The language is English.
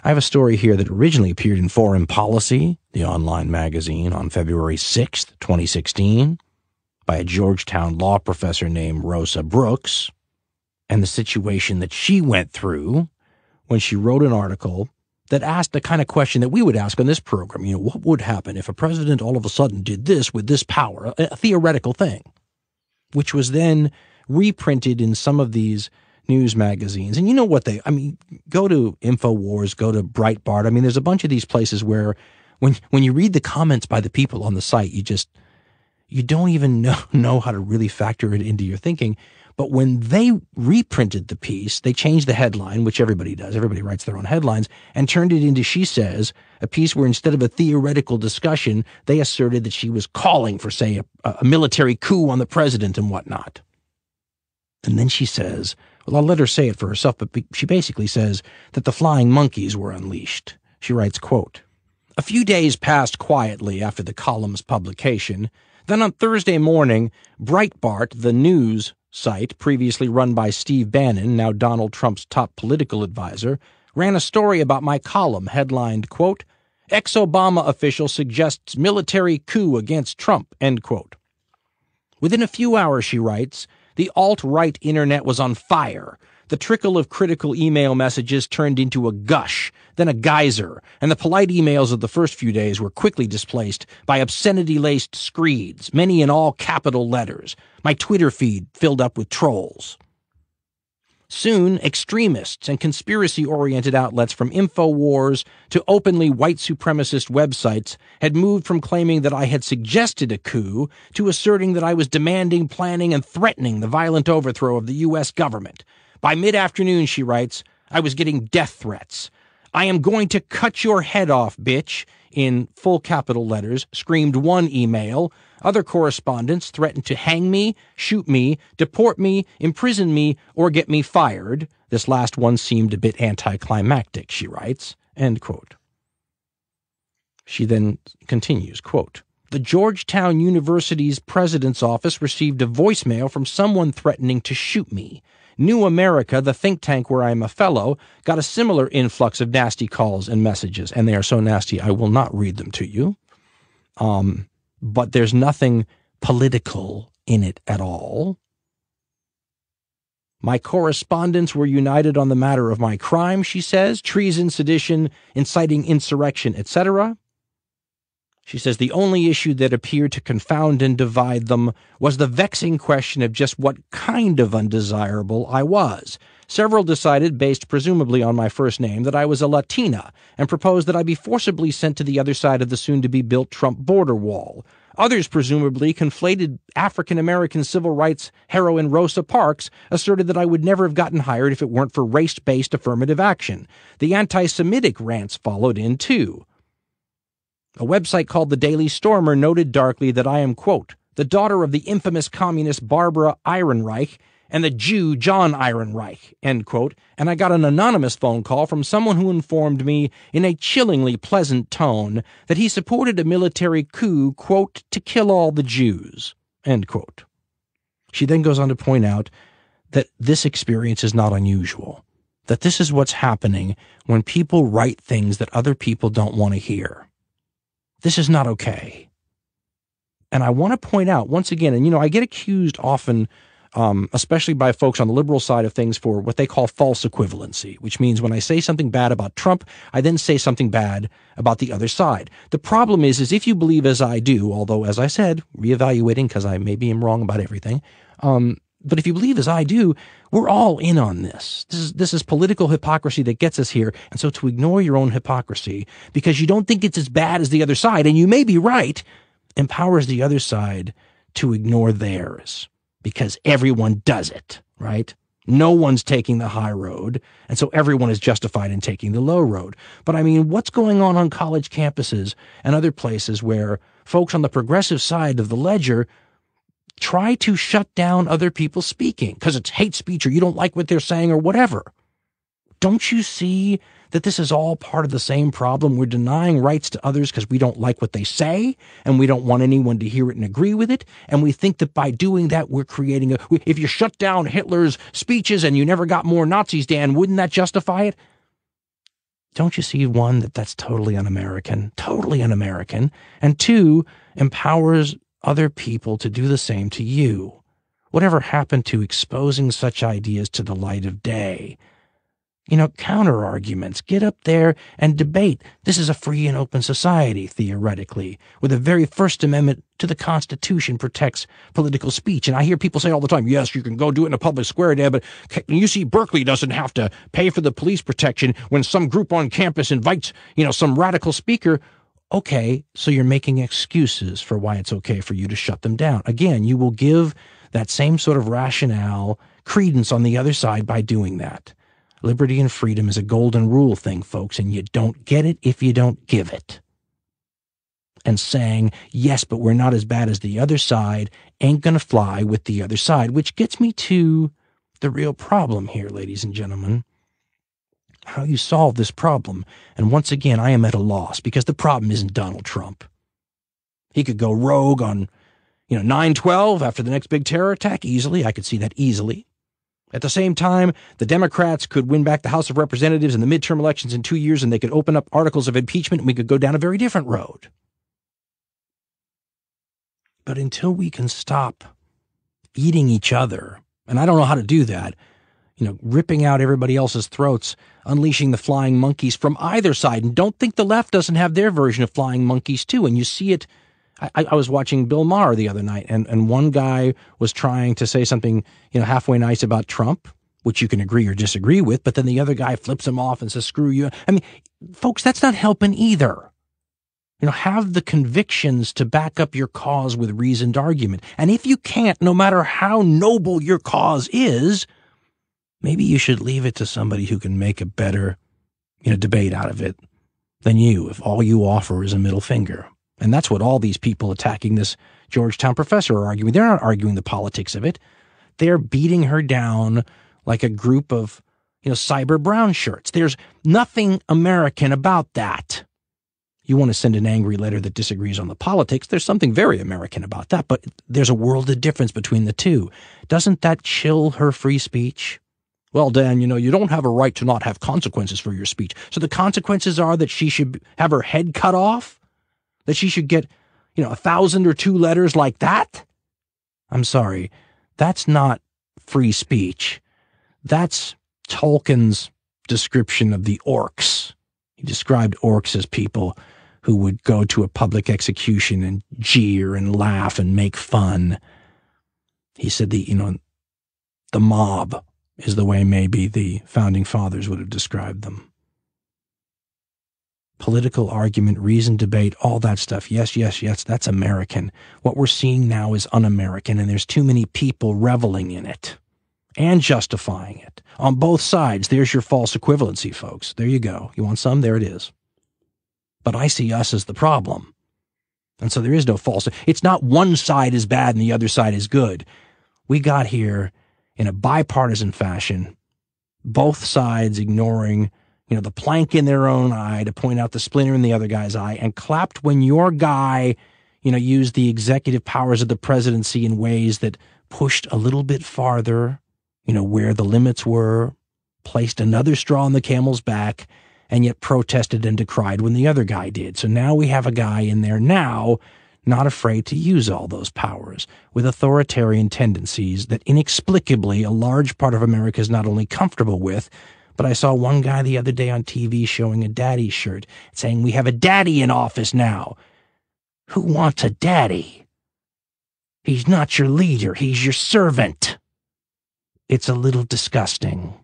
I have a story here that originally appeared in Foreign Policy, the online magazine, on February 6th, 2016, by a Georgetown law professor named Rosa Brooks, and the situation that she went through when she wrote an article that asked the kind of question that we would ask on this program. You know, what would happen if a president all of a sudden did this with this power, a theoretical thing, which was then reprinted in some of these news magazines. And you know what go to InfoWars, go to Breitbart. I mean, there's a bunch of these places where when you read the comments by the people on the site, you don't even know how to really factor it into your thinking. But when they reprinted the piece, they changed the headline, which everybody does. Everybody writes their own headlines, and turned it into, she says, a piece where instead of a theoretical discussion, they asserted that she was calling for, say, a military coup on the president and whatnot. And then she says, well, I'll let her say it for herself, but she basically says that the flying monkeys were unleashed. She writes, quote, "A few days passed quietly after the column's publication. Then on Thursday morning, Breitbart, the news site previously run by Steve Bannon, now Donald Trump's top political advisor, ran a story about my column headlined, quote, 'Ex-Obama official suggests military coup against Trump,' end quote. Within a few hours," she writes, "the alt-right internet was on fire. The trickle of critical email messages turned into a gush, then a geyser, and the polite emails of the first few days were quickly displaced by obscenity-laced screeds, many in all capital letters. My Twitter feed filled up with trolls. Soon, extremists and conspiracy-oriented outlets from InfoWars to openly white supremacist websites had moved from claiming that I had suggested a coup to asserting that I was demanding, planning, and threatening the violent overthrow of the U.S. government. By mid-afternoon," she writes, "I was getting death threats. 'I am going to cut your head off, bitch,' in full capital letters, screamed one email. Other correspondents threatened to hang me, shoot me, deport me, imprison me, or get me fired. This last one seemed a bit anticlimactic," she writes, end quote. She then continues, quote, "The Georgetown University's president's office received a voicemail from someone threatening to shoot me. New America, the think tank where I am a fellow, got a similar influx of nasty calls and messages, and they are so nasty I will not read them to you. But there's nothing political in it at all. My correspondents were united on the matter of my crime," she says, "treason, sedition, inciting insurrection, etc." She says the only issue that appeared to confound and divide them was the vexing question of just what kind of undesirable I was. Several decided, based presumably on my first name, that I was a Latina, and proposed that I be forcibly sent to the other side of the soon-to-be-built Trump border wall. Others, presumably conflated African-American civil rights heroine Rosa Parks, asserted that I would never have gotten hired if it weren't for race-based affirmative action. The anti-Semitic rants followed in, too. A website called The Daily Stormer noted darkly that I am, quote, "the daughter of the infamous communist Barbara Ehrenreich and the Jew John Ehrenreich," end quote, and I got an anonymous phone call from someone who informed me in a chillingly pleasant tone that he supported a military coup, quote, "to kill all the Jews," end quote. She then goes on to point out that this experience is not unusual, that this is what's happening when people write things that other people don't want to hear. This is not okay. And I want to point out once again, and I get accused often, especially by folks on the liberal side of things, for what they call false equivalency, which means when I say something bad about Trump, I then say something bad about the other side. The problem is if you believe as I do, although, as I said, reevaluating because I maybe am wrong about everything, but if you believe as I do, we're all in on this. This is political hypocrisy that gets us here. And so to ignore your own hypocrisy because you don't think it's as bad as the other side, and you may be right, empowers the other side to ignore theirs because everyone does it, right? No one's taking the high road, and so everyone is justified in taking the low road. But I mean, what's going on college campuses and other places where folks on the progressive side of the ledger try to shut down other people speaking because it's hate speech or you don't like what they're saying or whatever? Don't you see that this is all part of the same problem? We're denying rights to others because we don't like what they say and we don't want anyone to hear it and agree with it. And we think that by doing that, we're creating if you shut down Hitler's speeches and you never got more Nazis, Dan, wouldn't that justify it? Don't you see, one, that that's totally un-American, and two, empowers other people to do the same to you? Whatever happened to exposing such ideas to the light of day? Counter arguments. Get up there and debate. This is a free and open society, theoretically, where the very First Amendment to the Constitution protects political speech. And I hear people say all the time, yes, you can go do it in a public square, Dad, but UC Berkeley doesn't have to pay for the police protection when some group on campus invites, some radical speaker. Okay, so you're making excuses for why it's okay for you to shut them down. Again, you will give that same sort of rationale credence on the other side by doing that. Liberty and freedom is a golden rule thing, folks, and you don't get it if you don't give it. And saying, yes, but we're not as bad as the other side, ain't going to fly with the other side, which gets me to the real problem here, ladies and gentlemen. How you solve this problem. And once again, I am at a loss, because the problem isn't Donald Trump. He could go rogue on, 9/12 after the next big terror attack easily. I could see that easily. At the same time, the Democrats could win back the House of Representatives in the midterm elections in 2 years, and they could open up articles of impeachment, and we could go down a very different road. But until we can stop eating each other, and I don't know how to do that, ripping out everybody else's throats, unleashing the flying monkeys from either side, and don't think the left doesn't have their version of flying monkeys too, and you see it. I was watching Bill Maher the other night, and one guy was trying to say something, halfway nice about Trump, which you can agree or disagree with, but then the other guy flips him off and says, screw you. I mean, folks, that's not helping either. Have the convictions to back up your cause with reasoned argument. And if you can't, no matter how noble your cause is, maybe you should leave it to somebody who can make a better, debate out of it than you, if all you offer is a middle finger. And that's what all these people attacking this Georgetown professor are arguing. They're not arguing the politics of it. They're beating her down like a group of, cyber brown shirts. There's nothing American about that. You want to send an angry letter that disagrees on the politics, there's something very American about that, but there's a world of difference between the two. Doesn't that chill her free speech? Well, Dan, you don't have a right to not have consequences for your speech. So the consequences are that she should have her head cut off? That she should get, 1,000 or 2 letters like that? I'm sorry. That's not free speech. That's Tolkien's description of the orcs. He described orcs as people who would go to a public execution and jeer and laugh and make fun. He said the mob is the way maybe the founding fathers would have described them. Political argument, reasoned debate, all that stuff. Yes, that's American. What we're seeing now is un-American, and there's too many people reveling in it and justifying it. On both sides, there's your false equivalency, folks. There you go. You want some? There it is. But I see us as the problem. And so there is no false. It's not one side is bad and the other side is good. We got here in a bipartisan fashion, both sides ignoring the plank in their own eye to point out the splinter in the other guy's eye, and clapped when your guy, used the executive powers of the presidency in ways that pushed a little bit farther, where the limits were, placed another straw on the camel's back, and yet protested and decried when the other guy did. So now we have a guy in there now not afraid to use all those powers, with authoritarian tendencies that inexplicably a large part of America is not only comfortable with, but I saw one guy the other day on TV showing a daddy shirt, saying, we have a daddy in office now. Who wants a daddy? He's not your leader. He's your servant. It's a little disgusting.